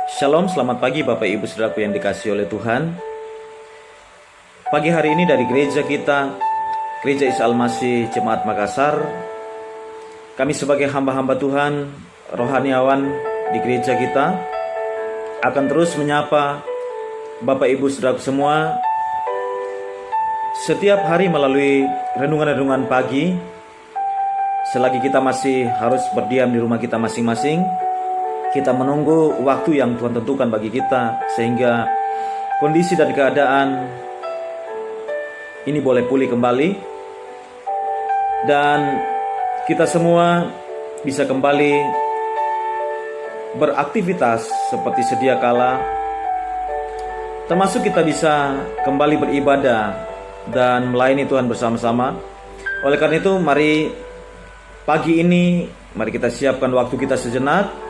Shalom, selamat pagi Bapak Ibu Saudaraku yang dikasihi oleh Tuhan. Pagi hari ini dari gereja kita, Gereja Isa Al-Masih Jemaat Makassar, kami sebagai hamba-hamba Tuhan, rohaniawan di gereja kita, akan terus menyapa Bapak Ibu Saudaraku semua setiap hari melalui renungan-renungan pagi. Selagi kita masih harus berdiam di rumah kita masing-masing, kita menunggu waktu yang Tuhan tentukan bagi kita, sehingga kondisi dan keadaan ini boleh pulih kembali, dan kita semua bisa kembali beraktivitas seperti sedia kala, termasuk kita bisa kembali beribadah dan melayani Tuhan bersama-sama. Oleh karena itu, mari pagi ini, mari kita siapkan waktu kita sejenak.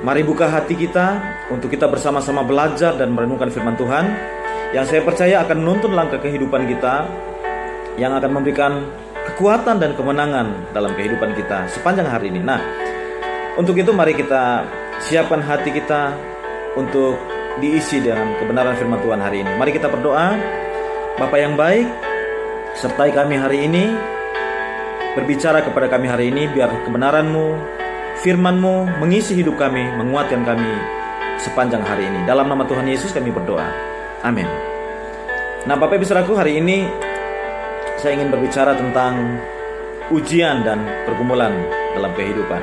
Mari buka hati kita untuk kita bersama-sama belajar dan merenungkan firman Tuhan, yang saya percaya akan menuntun langkah kehidupan kita, yang akan memberikan kekuatan dan kemenangan dalam kehidupan kita sepanjang hari ini. Nah, untuk itu mari kita siapkan hati kita untuk diisi dengan kebenaran firman Tuhan hari ini. Mari kita berdoa. Bapa yang baik, sertai kami hari ini, berbicara kepada kami hari ini, biar kebenaran-Mu, firman-Mu mengisi hidup kami, menguatkan kami sepanjang hari ini. Dalam nama Tuhan Yesus kami berdoa. Amin. Nah, Bapak Ibu Saudaraku, hari ini saya ingin berbicara tentang ujian dan pergumulan dalam kehidupan.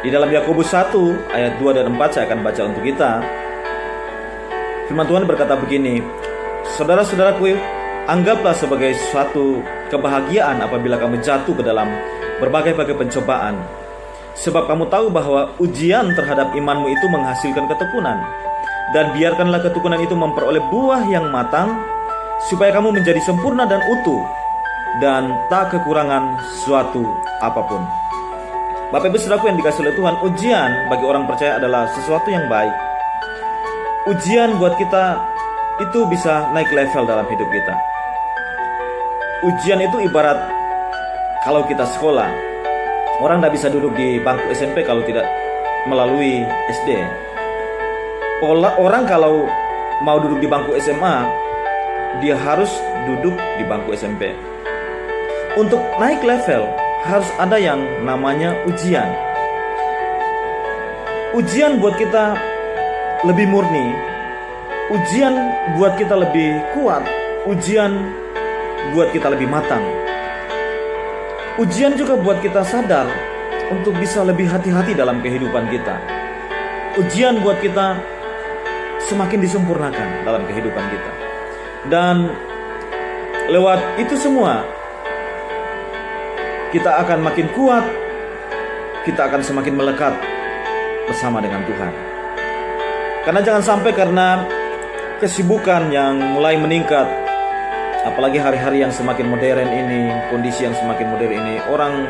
Di dalam Yakobus 1 ayat 2 dan 4 saya akan baca untuk kita. Firman Tuhan berkata begini, "Saudara-saudaraku, anggaplah sebagai suatu kebahagiaan apabila kamu jatuh ke dalam berbagai-bagai pencobaan. Sebab kamu tahu bahwa ujian terhadap imanmu itu menghasilkan ketekunan. Dan biarkanlah ketekunan itu memperoleh buah yang matang, supaya kamu menjadi sempurna dan utuh, dan tak kekurangan suatu apapun." Bapak Ibu Saudaraku yang dikasihi oleh Tuhan, ujian bagi orang percaya adalah sesuatu yang baik. Ujian buat kita itu bisa naik level dalam hidup kita. Ujian itu ibarat kalau kita sekolah, orang tidak bisa duduk di bangku SMP kalau tidak melalui SD. Orang kalau mau duduk di bangku SMA, dia harus duduk di bangku SMP. Untuk naik level, harus ada yang namanya ujian. Ujian buat kita lebih murni. Ujian buat kita lebih kuat. Ujian buat kita lebih matang. Ujian juga buat kita sadar untuk bisa lebih hati-hati dalam kehidupan kita. Ujian buat kita semakin disempurnakan dalam kehidupan kita. Dan lewat itu semua, kita akan makin kuat, kita akan semakin melekat bersama dengan Tuhan. Karena jangan sampai karena kesibukan yang mulai meningkat, apalagi hari-hari yang semakin modern ini, kondisi yang semakin modern ini, orang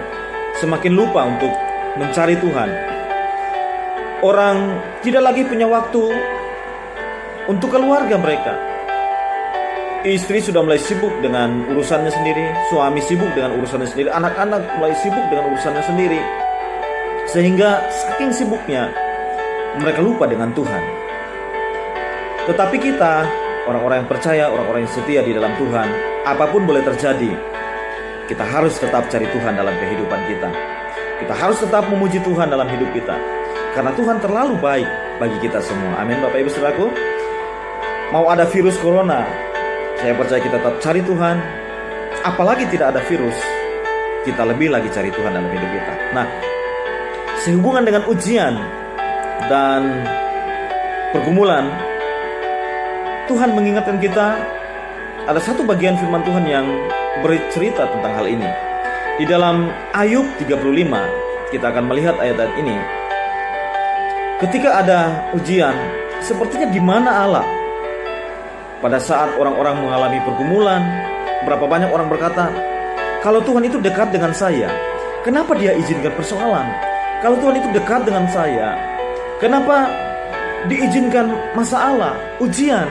semakin lupa untuk mencari Tuhan. Orang tidak lagi punya waktu untuk keluarga mereka. Istri sudah mulai sibuk dengan urusannya sendiri, suami sibuk dengan urusannya sendiri, anak-anak mulai sibuk dengan urusannya sendiri. Sehingga saking sibuknya, mereka lupa dengan Tuhan. Tetapi kita, orang-orang yang percaya, orang-orang yang setia di dalam Tuhan, apapun boleh terjadi, kita harus tetap cari Tuhan dalam kehidupan kita. Kita harus tetap memuji Tuhan dalam hidup kita, karena Tuhan terlalu baik bagi kita semua. Amin, Bapak Ibu Saudaraku. Mau ada virus corona, saya percaya kita tetap cari Tuhan. Apalagi tidak ada virus, kita lebih lagi cari Tuhan dalam hidup kita. Nah, sehubungan dengan ujian dan pergumulan, Tuhan mengingatkan kita, ada satu bagian firman Tuhan yang bercerita tentang hal ini. Di dalam Ayub 35, kita akan melihat ayat-ayat ini. Ketika ada ujian, sepertinya di mana Allah? Pada saat orang-orang mengalami pergumulan, berapa banyak orang berkata, kalau Tuhan itu dekat dengan saya, kenapa Dia izinkan persoalan? Kalau Tuhan itu dekat dengan saya, kenapa diizinkan masalah, ujian?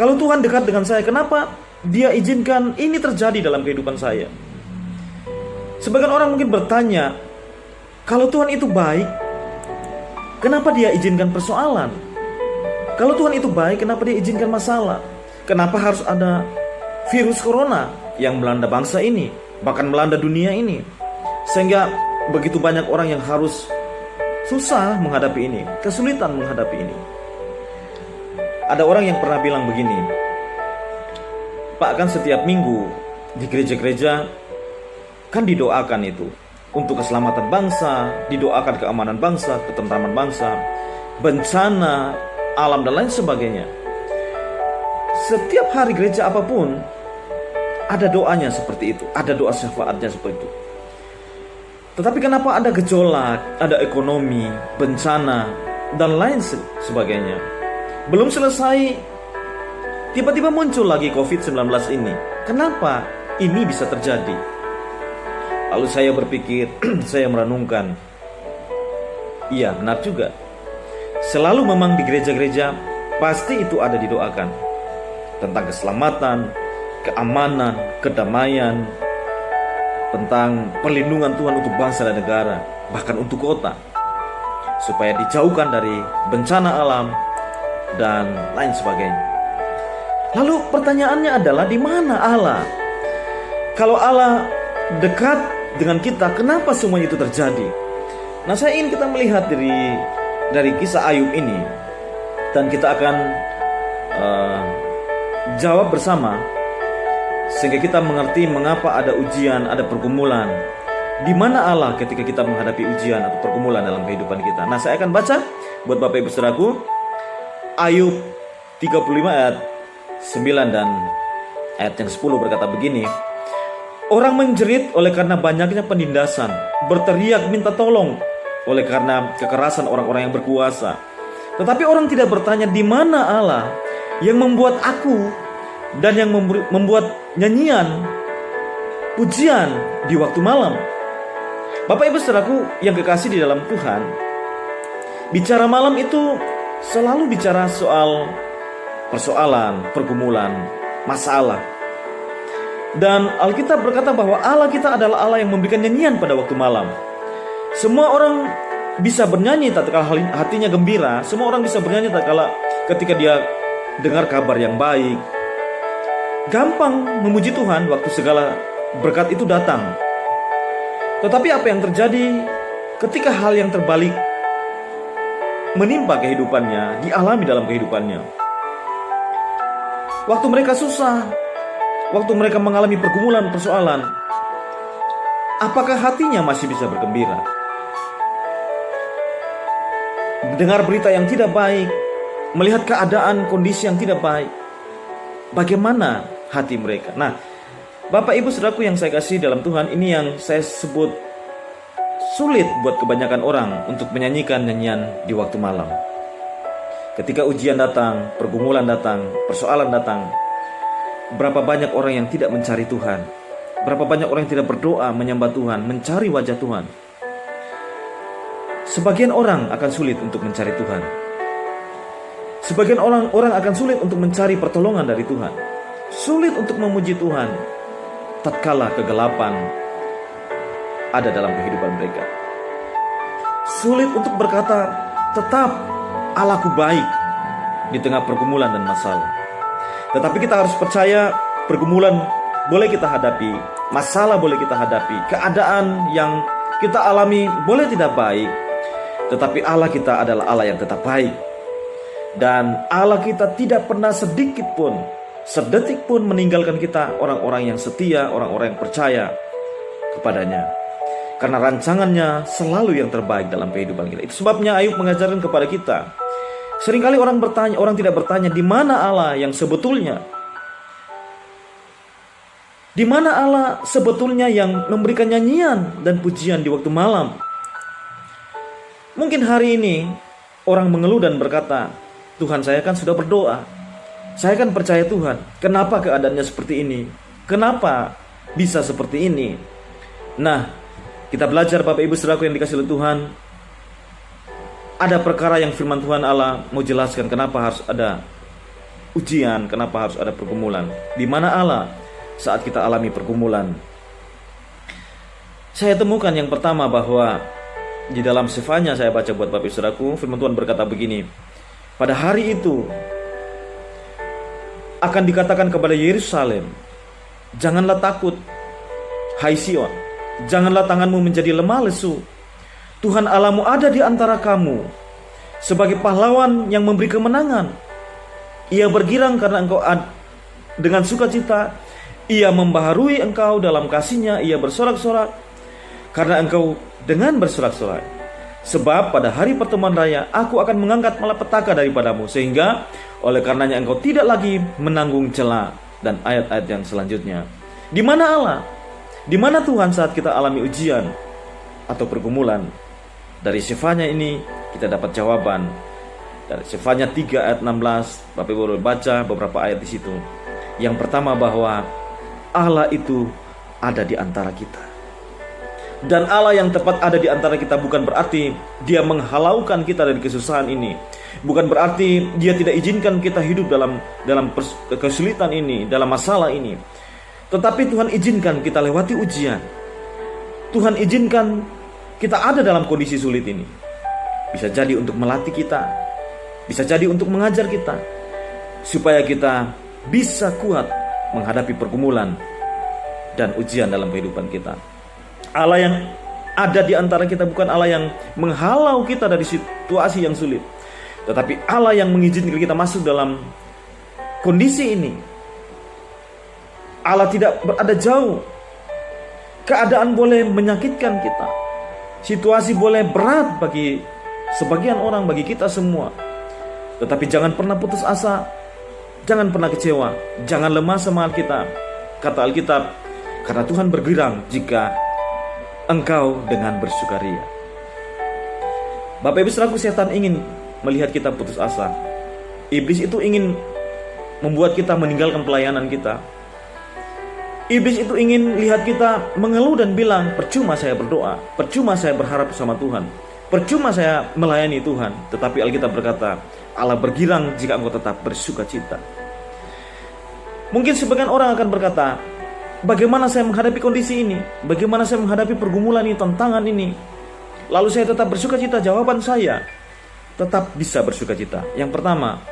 Kalau Tuhan dekat dengan saya, kenapa Dia izinkan ini terjadi dalam kehidupan saya? Sebagian orang mungkin bertanya, kalau Tuhan itu baik, Kenapa dia izinkan persoalan? Kalau Tuhan itu baik, kenapa dia izinkan masalah? Kenapa harus ada virus corona yang melanda bangsa ini, bahkan melanda dunia ini, sehingga begitu banyak orang yang harus susah menghadapi ini, kesulitan menghadapi ini? Ada orang yang pernah bilang begini, Pak, kan setiap minggu di gereja-gereja kan didoakan itu untuk keselamatan bangsa, didoakan keamanan bangsa, ketentraman bangsa, bencana alam dan lain sebagainya. Setiap hari gereja apapun ada doanya seperti itu, ada doa syafaatnya seperti itu. Tetapi kenapa ada gejolak, ada ekonomi, bencana dan lain sebagainya? Belum selesai, tiba-tiba muncul lagi COVID-19 ini. Kenapa ini bisa terjadi? Lalu saya berpikir, saya merenungkan. Iya, benar juga. Selalu memang di gereja-gereja pasti itu ada didoakan tentang keselamatan, keamanan, kedamaian, tentang perlindungan Tuhan untuk bangsa dan negara, bahkan untuk kota, supaya dijauhkan dari bencana alam dan lain sebagainya. Lalu pertanyaannya adalah, di mana Allah? Kalau Allah dekat dengan kita, kenapa semuanya itu terjadi? Nah, saya ingin kita melihat dari kisah Ayub ini, dan kita akan jawab bersama, sehingga kita mengerti mengapa ada ujian, ada pergumulan. Di mana Allah ketika kita menghadapi ujian atau pergumulan dalam kehidupan kita? Nah, saya akan baca buat Bapak Ibu Saudaraku, Ayub 35 ayat 9 dan ayat yang 10 berkata begini, orang menjerit oleh karena banyaknya penindasan, berteriak minta tolong oleh karena kekerasan orang-orang yang berkuasa. Tetapi orang tidak bertanya, di mana Allah yang membuat aku dan yang membuat nyanyian, pujian di waktu malam. Bapak Ibu Saudaraku yang kekasih di dalam Tuhan, bicara malam itu selalu bicara soal persoalan, pergumulan, masalah. Dan Alkitab berkata bahwa Allah kita adalah Allah yang memberikan nyanyian pada waktu malam. Semua orang bisa bernyanyi tatkala hatinya gembira. Semua orang bisa bernyanyi tatkala ketika dia dengar kabar yang baik. Gampang memuji Tuhan waktu segala berkat itu datang. Tetapi apa yang terjadi ketika hal yang terbalik menimpa kehidupannya, dialami dalam kehidupannya? Waktu mereka susah, waktu mereka mengalami pergumulan, persoalan, apakah hatinya masih bisa bergembira? Dengar berita yang tidak baik, melihat keadaan, kondisi yang tidak baik, bagaimana hati mereka? Nah, Bapak Ibu Saudaraku yang saya kasih dalam Tuhan, ini yang saya sebut sulit buat kebanyakan orang untuk menyanyikan nyanyian di waktu malam. Ketika ujian datang, pergumulan datang, persoalan datang, berapa banyak orang yang tidak mencari Tuhan? Berapa banyak orang yang tidak berdoa, menyembah Tuhan, mencari wajah Tuhan? Sebagian orang akan sulit untuk mencari Tuhan. Sebagian orang akan sulit untuk mencari pertolongan dari Tuhan. Sulit untuk memuji Tuhan tatkala kegelapan ada dalam kehidupan mereka. Sulit untuk berkata, tetap Allahku baik di tengah pergumulan dan masalah. Tetapi kita harus percaya, pergumulan boleh kita hadapi, masalah boleh kita hadapi, keadaan yang kita alami boleh tidak baik, tetapi Allah kita adalah Allah yang tetap baik. Dan Allah kita tidak pernah sedikit pun, sedetik pun meninggalkan kita, orang-orang yang setia, orang-orang yang percaya kepadanya. Karena rancangannya selalu yang terbaik dalam kehidupan kita. Itu sebabnya Ayub mengajarkan kepada kita. Seringkali orang tidak bertanya, di mana Allah yang sebetulnya? Di mana Allah sebetulnya yang memberikan nyanyian dan pujian di waktu malam? Mungkin hari ini orang mengeluh dan berkata, Tuhan, saya kan sudah berdoa, saya kan percaya Tuhan, kenapa keadaannya seperti ini? Kenapa bisa seperti ini? Nah, kita belajar Bapak Ibu Saudaraku yang dikasihi oleh Tuhan, ada perkara yang firman Tuhan Allah mau jelaskan kenapa harus ada ujian, kenapa harus ada pergumulan. Di mana Allah saat kita alami pergumulan? Saya temukan yang pertama bahwa di dalam Sefanya saya baca buat Bapak Saudaraku, firman Tuhan berkata begini. Pada hari itu akan dikatakan kepada Yerusalem, janganlah takut, hai Sion, janganlah tanganmu menjadi lemah lesu. Tuhan Allahmu ada di antara kamu sebagai pahlawan yang memberi kemenangan. Ia bergirang karena engkau dengan sukacita. Ia membaharui engkau dalam kasih-Nya. Ia bersorak-sorak karena engkau dengan bersorak-sorak. Sebab pada hari pertemuan raya aku akan mengangkat malapetaka daripadamu, sehingga oleh karenanya engkau tidak lagi menanggung cela. Dan ayat-ayat yang selanjutnya. Di mana Allah? Di mana Tuhan saat kita alami ujian atau pergumulan? Dari Sefanya ini kita dapat jawaban. Dari Sefanya 3 ayat 16, Bapak Ibu boleh baca beberapa ayat di situ. Yang pertama, bahwa Allah itu ada di antara kita. Dan Allah yang tepat ada di antara kita bukan berarti Dia menghalaukan kita dari kesusahan ini. Bukan berarti Dia tidak izinkan kita hidup dalam kesulitan ini, dalam masalah ini. Tetapi Tuhan izinkan kita lewati ujian. Tuhan izinkan kita ada dalam kondisi sulit ini. Bisa jadi untuk melatih kita, bisa jadi untuk mengajar kita, supaya kita bisa kuat menghadapi pergumulan dan ujian dalam kehidupan kita. Allah yang ada di antara kita bukan Allah yang menghalau kita dari situasi yang sulit, tetapi Allah yang mengizinkan kita masuk dalam kondisi ini. Allah tidak berada jauh. Keadaan boleh menyakitkan kita, situasi boleh berat bagi sebagian orang, bagi kita semua. Tetapi jangan pernah putus asa, jangan pernah kecewa, jangan lemah semangat kita. Kata Alkitab, karena Tuhan bergirang jika engkau dengan bersukaria. Bapak Ibu Saudaraku, setan ingin melihat kita putus asa. Iblis itu ingin membuat kita meninggalkan pelayanan kita. Iblis itu ingin lihat kita mengeluh dan bilang, percuma saya berdoa, percuma saya berharap sama Tuhan, percuma saya melayani Tuhan. Tetapi Alkitab berkata, Allah bergirang jika engkau tetap bersuka cita. Mungkin sebagian orang akan berkata, bagaimana saya menghadapi kondisi ini? Bagaimana saya menghadapi pergumulan ini, tantangan ini? Lalu saya tetap bersuka cita. Jawaban saya, tetap bisa bersuka cita. Yang pertama,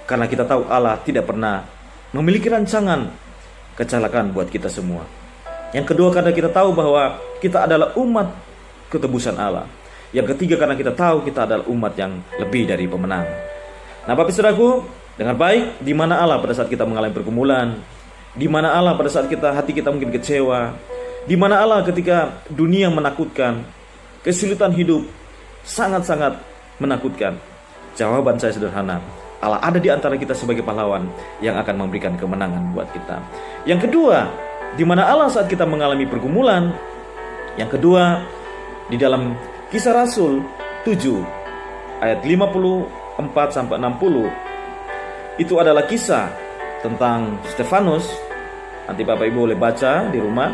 karena kita tahu Allah tidak pernah memiliki rancangan kecelakaan buat kita semua. Yang kedua, karena kita tahu bahwa kita adalah umat ketebusan Allah. Yang ketiga, karena kita tahu kita adalah umat yang lebih dari pemenang. Nah, Bapak Saudaraku, dengar baik, di mana Allah pada saat kita mengalami pergumulan, di mana Allah pada saat hati kita mungkin kecewa, di mana Allah ketika dunia menakutkan, kesulitan hidup sangat-sangat menakutkan. Jawaban saya sederhana, Allah ada di antara kita sebagai pahlawan yang akan memberikan kemenangan buat kita. Yang kedua, di mana Allah saat kita mengalami pergumulan. Yang kedua, di dalam Kisah Rasul 7 ayat 54 sampai 60. Itu adalah kisah tentang Stefanus. Nanti Bapak Ibu boleh baca di rumah.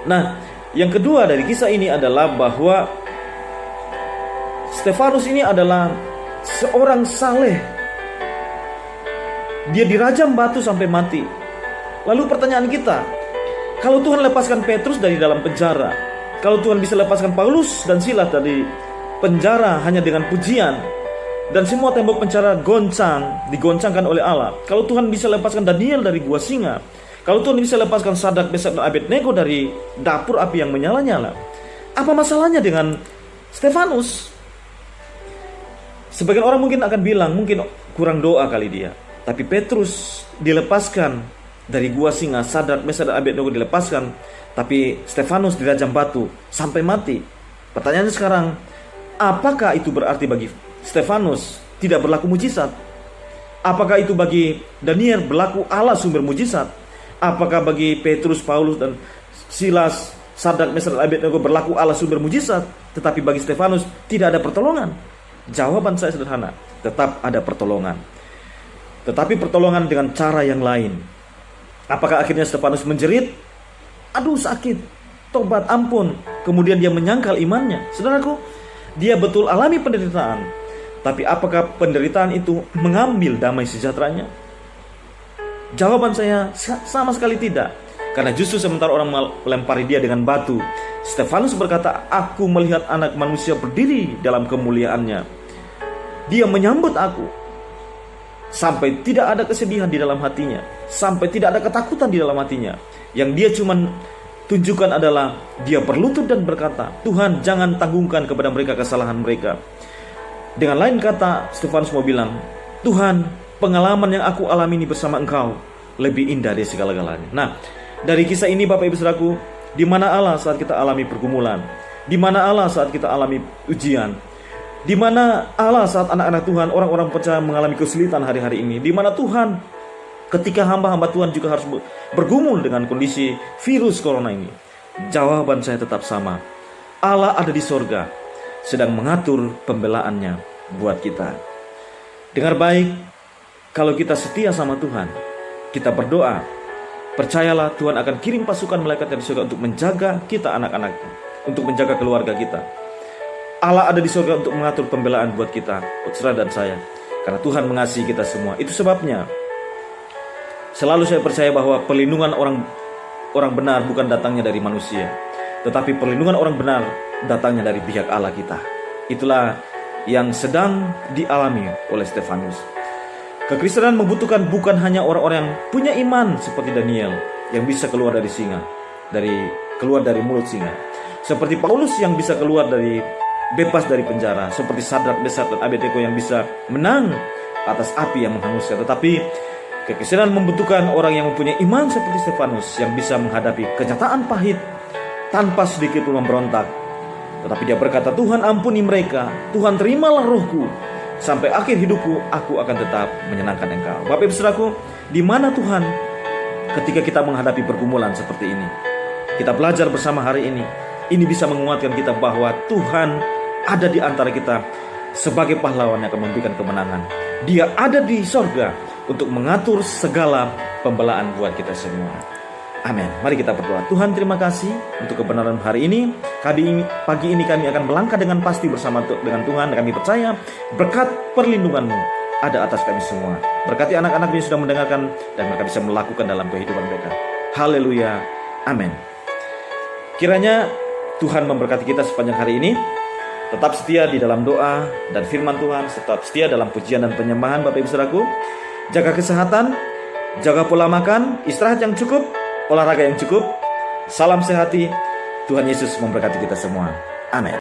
Nah, yang kedua dari kisah ini adalah bahwa Stefanus ini adalah seorang saleh. Dia dirajam batu sampai mati. Lalu pertanyaan kita, kalau Tuhan lepaskan Petrus dari dalam penjara, kalau Tuhan bisa lepaskan Paulus dan Silas dari penjara hanya dengan pujian, dan semua tembok penjara digoncangkan oleh Allah, kalau Tuhan bisa lepaskan Daniel dari gua singa, kalau Tuhan bisa lepaskan Sadrak, Mesak dan Abednego dari dapur api yang menyala-nyala, apa masalahnya dengan Stefanus? Sebagian orang mungkin akan bilang, mungkin kurang doa kali dia. Tapi Petrus dilepaskan dari gua singa, Sadrak, Mesak dan Abednego dilepaskan, tapi Stefanus dirajam batu sampai mati. Pertanyaannya sekarang, apakah itu berarti bagi Stefanus tidak berlaku mujizat? Apakah itu bagi Daniel berlaku Allah sumber mujizat? Apakah bagi Petrus, Paulus dan Silas, Sadrak, Mesak dan Abednego berlaku Allah sumber mujizat, tetapi bagi Stefanus tidak ada pertolongan? Jawaban saya sederhana, tetap ada pertolongan. Tetapi pertolongan dengan cara yang lain. Apakah akhirnya Stefanus menjerit? Aduh sakit, tobat, ampun. Kemudian dia menyangkal imannya. Saudaraku, dia betul alami penderitaan. Tapi apakah penderitaan itu mengambil damai sejahteranya? Jawaban saya sama sekali tidak. Karena justru sementara orang melempari dia dengan batu, Stefanus berkata, "Aku melihat anak manusia berdiri dalam kemuliaannya. Dia menyambut aku." Sampai tidak ada kesedihan di dalam hatinya, sampai tidak ada ketakutan di dalam hatinya. Yang dia cuma tunjukkan adalah dia berlutut dan berkata, "Tuhan, jangan tanggungkan kepada mereka kesalahan mereka." Dengan lain kata, Stefanus mau bilang, "Tuhan, pengalaman yang aku alami ini bersama Engkau lebih indah dari segala-galanya." Nah, dari kisah ini Bapak Ibu Saudaraku, di mana Allah saat kita alami pergumulan, di mana Allah saat kita alami ujian, di mana Allah saat anak-anak Tuhan, orang-orang percaya mengalami kesulitan hari-hari ini, di mana Tuhan ketika hamba-hamba Tuhan juga harus bergumul dengan kondisi virus corona ini. Jawaban saya tetap sama. Allah ada di sorga, sedang mengatur pembelaannya buat kita. Dengar baik, kalau kita setia sama Tuhan, kita berdoa, percayalah Tuhan akan kirim pasukan malaikat dari surga untuk menjaga kita anak-anaknya, untuk menjaga keluarga kita. Allah ada di surga untuk mengatur pembelaan buat kita, saudara dan saya. Karena Tuhan mengasihi kita semua. Itu sebabnya selalu saya percaya bahwa perlindungan orang benar bukan datangnya dari manusia, tetapi perlindungan orang benar datangnya dari pihak Allah kita. Itulah yang sedang dialami oleh Stefanus. Kekristenan membutuhkan bukan hanya orang-orang yang punya iman seperti Daniel yang bisa keluar dari singa, keluar dari mulut singa. Seperti Paulus yang bisa keluar bebas dari penjara, seperti Sadrak, Mesak, dan Abednego yang bisa menang atas api yang menghanguskan. Tetapi kekristenan membutuhkan orang yang mempunyai iman seperti Stefanus yang bisa menghadapi kenyataan pahit tanpa sedikit pun memberontak. Tetapi dia berkata, "Tuhan, ampuni mereka, Tuhan, terimalah rohku. Sampai akhir hidupku, aku akan tetap menyenangkan Engkau." Bapak Ibu Saudaraku, di mana Tuhan ketika kita menghadapi pergumulan seperti ini? Kita belajar bersama hari ini. Ini bisa menguatkan kita bahwa Tuhan ada di antara kita sebagai pahlawan yang akan memberikan kemenangan. Dia ada di sorga untuk mengatur segala pembelaan buat kita semua. Amin. Mari kita berdoa. Tuhan, terima kasih untuk kebenaran hari ini. Pagi ini kami akan melangkah dengan pasti bersama dengan Tuhan. Kami percaya berkat perlindungan-Mu ada atas kami semua. Berkati anak-anak yang sudah mendengarkan dan mereka bisa melakukan dalam kehidupan mereka. Haleluya. Amin. Kiranya Tuhan memberkati kita sepanjang hari ini. Tetap setia di dalam doa dan firman Tuhan. Tetap setia dalam pujian dan penyembahan Bapak Ibu Saudaraku. Jaga kesehatan, jaga pola makan, istirahat yang cukup, olahraga yang cukup. Salam sehati. Tuhan Yesus memberkati kita semua. Amin.